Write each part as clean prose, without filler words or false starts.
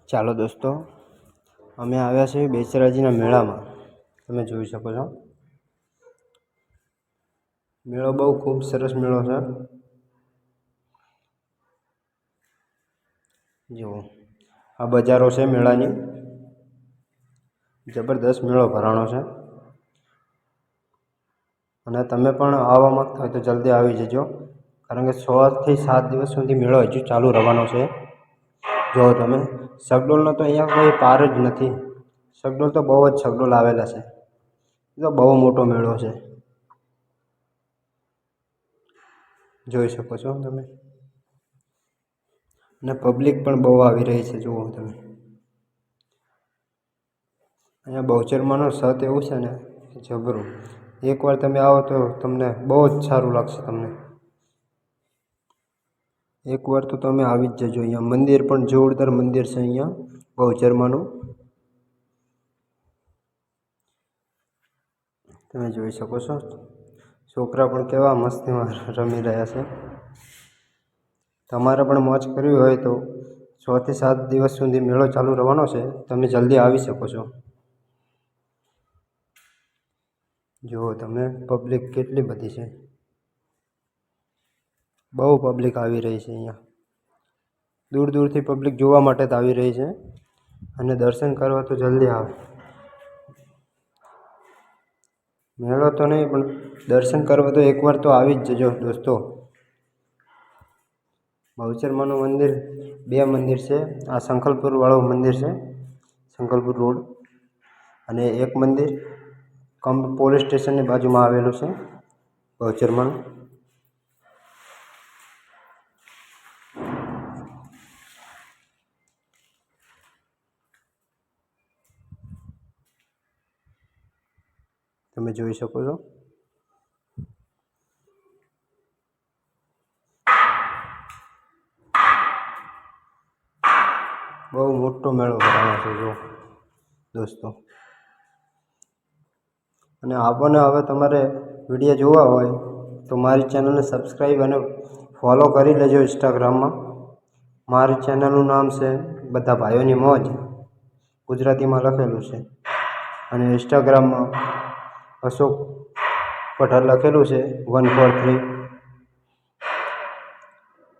ચાલો દોસ્તો, અમે આવ્યા છીએ બેચરાજીના મેળામાં. તમે જોઈ શકો છો, મેળો બહુ ખૂબ સરસ મેળો છે. જુઓ, આ બજારો છે મેળાની. જબરદસ્ત મેળો ભરાણો છે અને તમે પણ આવવા માંગતા હોય તો જલ્દી આવી જજો, કારણ કે 6 થી 7 દિવસ સુધી મેળો હજુ ચાલુ રહેવાનો છે. જો તમે શકડોલનો તો અહીંયા કોઈ પાર જ નથી. શકડોલ તો બહુ જ શકડોલ આવેલા છે. એ તો બહુ મોટો મેળો છે, જોઈ શકો છો તમે. અને પબ્લિક પણ બહુ આવી રહી છે. જુઓ તમે, અહીંયા બહુચરમાનું સત એવું છે ને, જબરું. એકવાર તમે આવો તો તમને બહુ જ સારું લાગશે. તમને એકવાર તો તમે આવી જ જજો. અહીંયા મંદિર પણ જોરદાર મંદિર છે. અહીંયા બહુચરમાનું તમે જોઈ શકો છો. છોકરા પણ કેવા મસ્તીમાં રમી રહ્યા છે. તમારે પણ મોજ કરવી હોય તો 6 થી 7 દિવસ સુધી મેળો ચાલુ રહેવાનો છે. તમે જલ્દી આવી શકો છો. જુઓ તમે, પબ્લિક કેટલી બધી છે. બહુ પબ્લિક આવી રહી છે. અહીંયા દૂર દૂરથી પબ્લિક જોવા માટે જ આવી રહી છે અને દર્શન કરવા તો જલ્દી આવે. મેળો તો નહીં, પણ દર્શન કરવા તો એકવાર તો આવી જ જજો દોસ્તો. બહુચરમાનું મંદિર, 2 મંદિર છે. આ સંખલપુરવાળું મંદિર છે, સંખલપુર રોડ. અને એક મંદિર પોલીસ સ્ટેશનની બાજુમાં આવેલું છે, બહુચરમાનું. તમે જોઈ શકો છો. બહુ મોટો મેળો ભરાયો છે જો દોસ્તો. અને આપણને હવે તમારે વિડીયો જોવા હોય તો મારી ચેનલને સબસ્ક્રાઈબ અને ફોલો કરી લેજો ઇન્સ્ટાગ્રામમાં. મારી ચેનલનું નામ છે બધા ભાઈઓની મોજ, ગુજરાતીમાં લખેલું છે. અને ઇન્સ્ટાગ્રામમાં અશોક પઠાર લખેલું છે 143.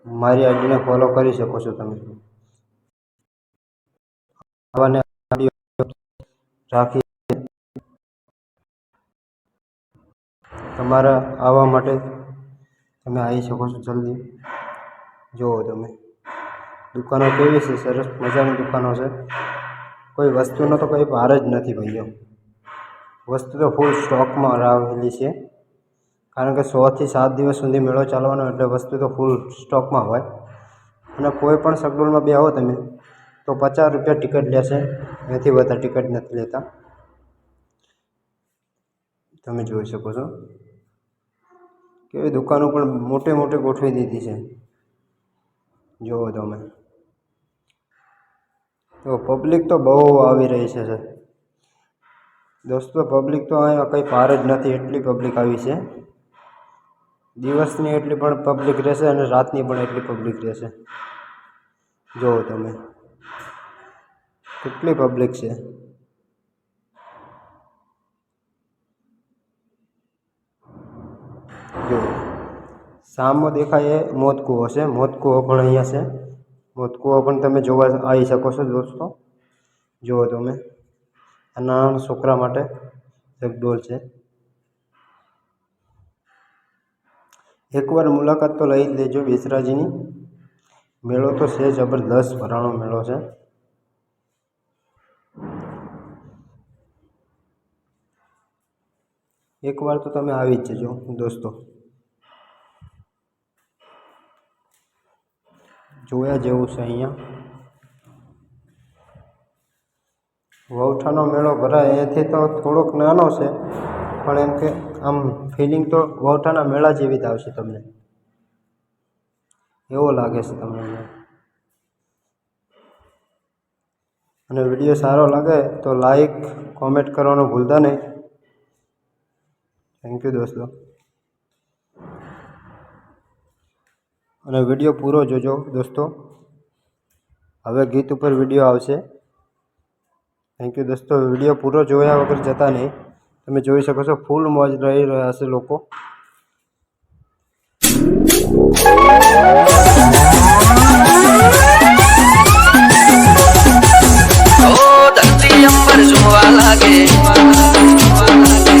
મારી આઈડીને ફોલો કરી શકો છો તમે. આવાને રાખી તમારા આવવા માટે તમે આવી શકો છો જલ્દી. જુઓ તમે, દુકાનો કેવી છે, સરસ મજાની દુકાનો છે. કોઈ વસ્તુનો તો કોઈ પાર જ નથી ભાઈઓ. વસ્તુ તો ફૂલ સ્ટોકમાં આવેલી છે, કારણ કે 6 થી 7 દિવસ સુધી મેળો ચાલવાનો, એટલે વસ્તુ તો ફૂલ સ્ટોકમાં હોય. અને કોઈ પણ શકડોલમાં બી આવો તમે તો 50 રૂપિયા ટિકિટ લેશે, એનાથી વધારે ટિકિટ નથી લેતા. તમે જોઈ શકો છો કે દુકાનો પણ મોટે મોટે ગોઠવી દીધી છે. જુઓ તમે, તો પબ્લિક તો બહુ આવી રહી છે દોસ્તો. પબ્લિક તો અહીંયા કંઈ પાર જ નથી, એટલી પબ્લિક આવી છે. દિવસની એટલી પણ પબ્લિક રહેશે અને રાતની પણ એટલી પબ્લિક રહેશે. જુઓ તમે, કેટલી પબ્લિક છે. જુઓ, સામો દેખાય એ મોત કૂવો છે. મોત કૂવો પણ અહીંયા છે. મોત કૂવો પણ તમે જોવા આવી શકો છો દોસ્તો. જુઓ તમે, આ નાના છોકરા માટે એક ડોલ છે. એકવાર મુલાકાત તો લઈ જ લેજો બેચરાજીની. મેળો તો છે જબરદસ્ત ભરાણો મેળો છે. એકવાર તો તમે આવી જ જજો દોસ્તો. જોયા જેવું છે અહીંયા. વહુઠાનો મેળો ભરાય એથી તો થોડોક નાનો છે, પણ એમ કે આમ ફિલિંગ તો વહુઠાના મેળા જેવી જ આવશે તમને, એવો લાગે છે તમને. અને વિડીયો સારો લાગે તો લાઈક કોમેન્ટ કરવાનું ભૂલતા નહીં. થેન્ક યુ દોસ્તો. અને વિડીયો પૂરો જોજો દોસ્તો. હવે ગીત ઉપર વિડીયો આવશે. થેન્ક યુ દોસ્તો. વિડીયો પૂરો જોયા વગર જતા નહીં. તમે જોઈ શકો છો ફૂલ મોજ રહી રહ્યા છે લોકો. ધરતી અંબર જોવા લાગે,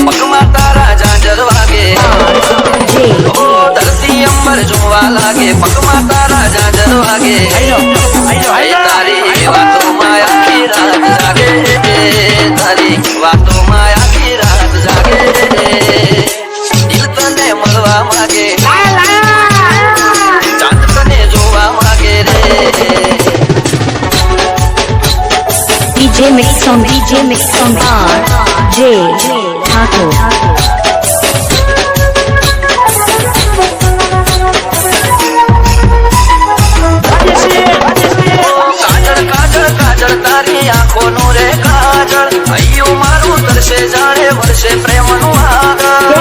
પગમાં તારા ઝાંઝર વાગે. ધરતી અંબર જોવા લાગે, પગમાં તારા ઝાંઝર વાગે. તારી વાતોમાં આખી રાત જાગે, તારી વાતોમાં આખી રાત જાગે. દિલ તને મળવા માંગે, ચાંદ તને જોવા માંગે રે. DJ Mix on RJ Thakur. કાજળ તારી આંખોનું રે કાજળ, હૈયું મારું તરસે જાણે વર્ષે પ્રેમનું આગળ.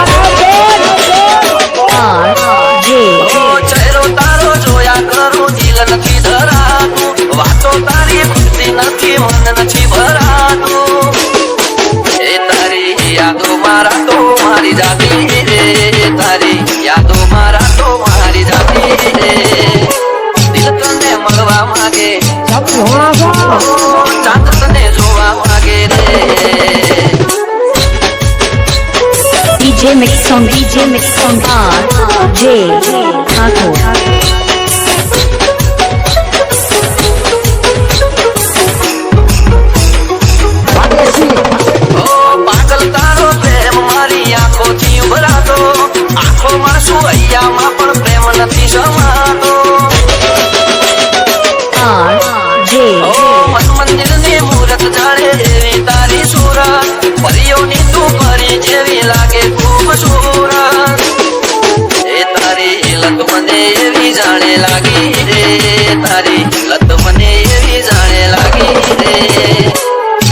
ચહેરો તારો જોયા કરું, દિલ નથી ધરાતું, વાતો તારી ભક્તિ નથી, મન નથી ભરાતું. એ તારી યાદો મારા તો મારી જાતી રે, તારી યાદો મારા તો મારી જાતી રે. દિલ તને મળવા માંગે, ચાંદ તને જોવા માંગે રે. DJ Mix on RJ Thakur. પાગલ તારો પ્રેમ મારી આંખોથી ઉભરાતો, આંખોમાં શું હૈયામાં પણ પ્રેમ નથી સમાતો. મન મંદિરની મૂરત જાણે એવી તારી સુરત, પરીઓની તું પરી જેવી લાગે ખૂબસૂરત. એ તારી લત મને એવી જાણે લાગી રે, તારી લત મને એવી જાણે લાગી રે.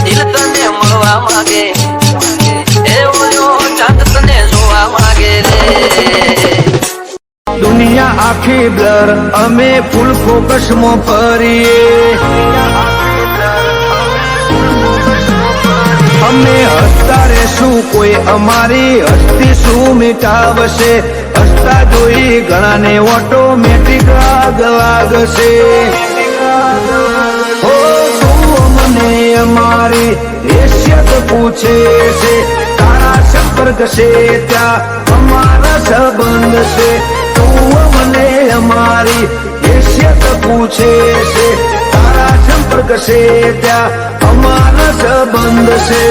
દિલ તને મળવા માંગે, એ ઓયો ચાંદ તને જોવા માંગે રે. દુનિયા આખી બ્લર, અમે ફૂલ ફોકસ માં ફરીએ. અમે હસતા રહેશું, કોઈ અમારી હસ્તી શું મિટાવશે. હસતા જોઈ ઘણાને ઓટોમેટિક આગ લાગશે. હો તું મને અમારી હેસિયત પૂછે છે, તારા સંપર્ક છે ત્યાં અમારા સંબંધ છે. તું મને અમારી હેસિયત પૂછે છે, તારા સંપર્ક છે ત્યાં અમારા સંબંધ છે.